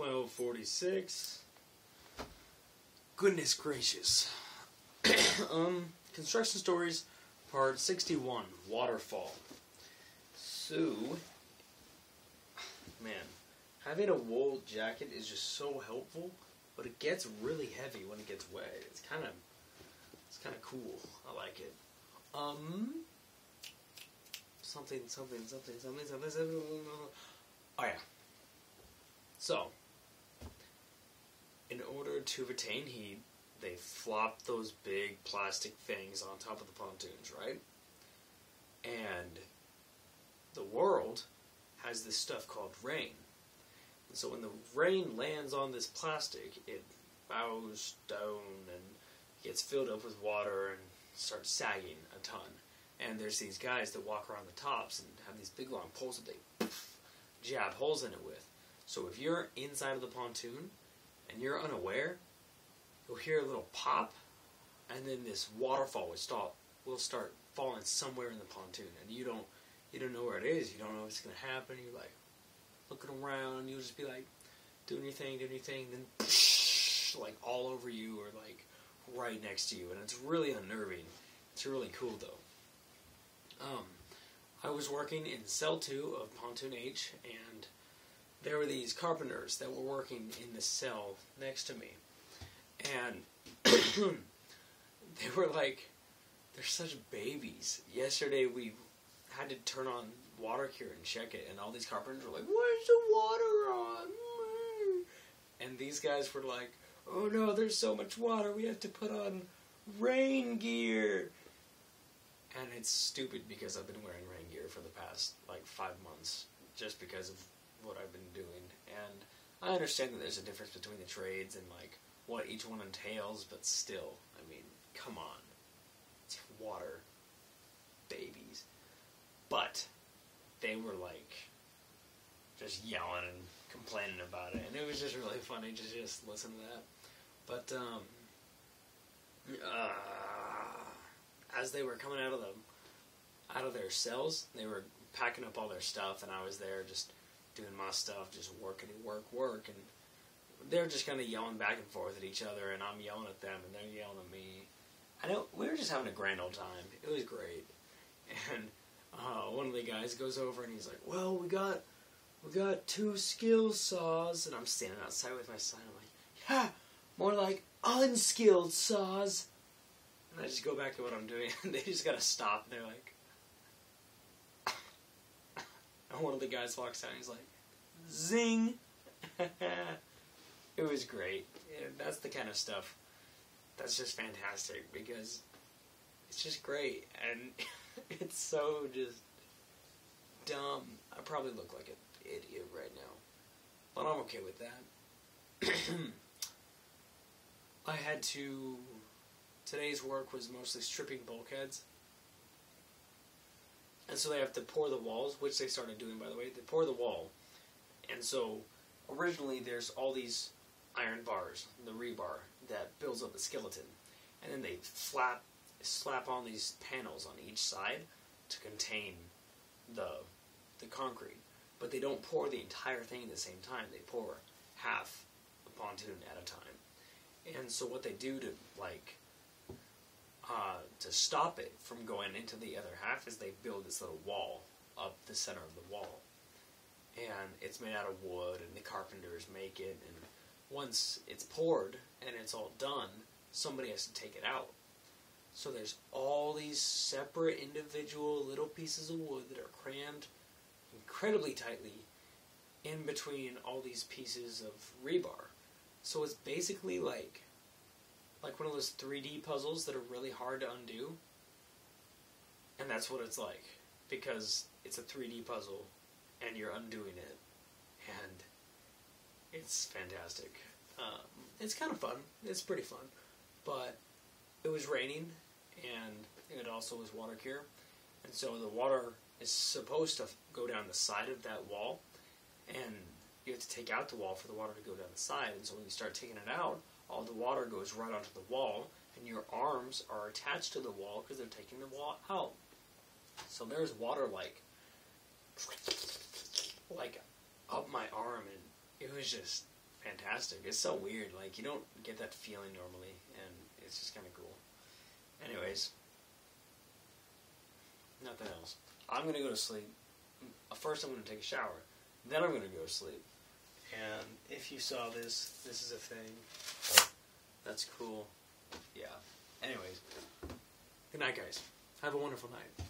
12:46. Goodness gracious. Construction Stories, Part 61, Waterfall. So, man, having a wool jacket is just so helpful, but it gets really heavy when it gets wet. It's kind of cool. I like it. Something. Oh yeah. So, in order to retain heat, they flop those big plastic things on top of the pontoons, right? And the world has this stuff called rain. And so when the rain lands on this plastic, it bows down and gets filled up with water and starts sagging a ton. And there's these guys that walk around the tops and have these big long poles that they jab holes in it with. So if you're inside of the pontoon and you're unaware, you'll hear a little pop, and then this waterfall will start falling somewhere in the pontoon, and you don't know where it is. You don't know what's going to happen. You're like looking around, and you'll just be like doing your thing, then like all over you or like right next to you, and it's really unnerving. It's really cool though. I was working in Cell 2 of Pontoon H, and there were these carpenters that were working in the cell next to me. And they were like, they're such babies. Yesterday we had to turn on water cure and check it, and all these carpenters were like, "Where's the water on?" And these guys were like, "Oh no, there's so much water, we have to put on rain gear." And it's stupid because I've been wearing rain gear for the past, 5 months, just because of what I've been doing. And I understand that there's a difference between the trades and, what each one entails, but still, I mean, come on. It's water. Babies. But they were, just yelling and complaining about it. And it was just really funny to just listen to that. But, as they were coming out of their cells, they were packing up all their stuff, and I was there just doing my stuff, just work, and they're just kind of yelling back and forth at each other, and I'm yelling at them, and they're yelling at me. I know, we were just having a grand old time. It was great. And one of the guys goes over, and he's like, "Well, we got 2 skill saws," and I'm standing outside with my sign. I'm like, "Yeah, more like unskilled saws." And I just go back to what I'm doing, and they just gotta stop, and they're like... And one of the guys walks out, and he's like, "Zing!" It was great. And that's the kind of stuff that's just fantastic, because it's just great, and it's so just dumb. I probably look like an idiot right now, but I'm okay with that. Today's work was mostly stripping bulkheads. And so they have to pour the walls, which they started doing, by the way. They pour the wall. And so originally there's all these iron bars, the rebar, that builds up the skeleton. And then they slap on these panels on each side to contain the concrete. But they don't pour the entire thing at the same time. They pour half the pontoon at a time. And so what they do to stop it from going into the other half is they build this little wall up the center of the wall. And it's made out of wood, and the carpenters make it, and once it's poured and it's all done, somebody has to take it out. So there's all these separate individual little pieces of wood that are crammed incredibly tightly in between all these pieces of rebar. So it's basically like one of those 3D puzzles that are really hard to undo. And that's what it's like, because it's a 3D puzzle and you're undoing it, and it's fantastic. It's kind of fun. It's pretty fun. But it was raining, and it also was water cure, and so the water is supposed to go down the side of that wall, and you have to take out the wall for the water to go down the side. And so when you start taking it out, all the water goes right onto the wall, and your arms are attached to the wall because they're taking the wall out. So there's water like up my arm, and it was just fantastic. It's so weird. Like, you don't get that feeling normally, and it's just kind of cool. Anyways, nothing else. I'm going to go to sleep. First, I'm going to take a shower. Then I'm going to go to sleep. And if you saw this, this is a thing. That's cool. Yeah. Anyways, good night, guys. Have a wonderful night.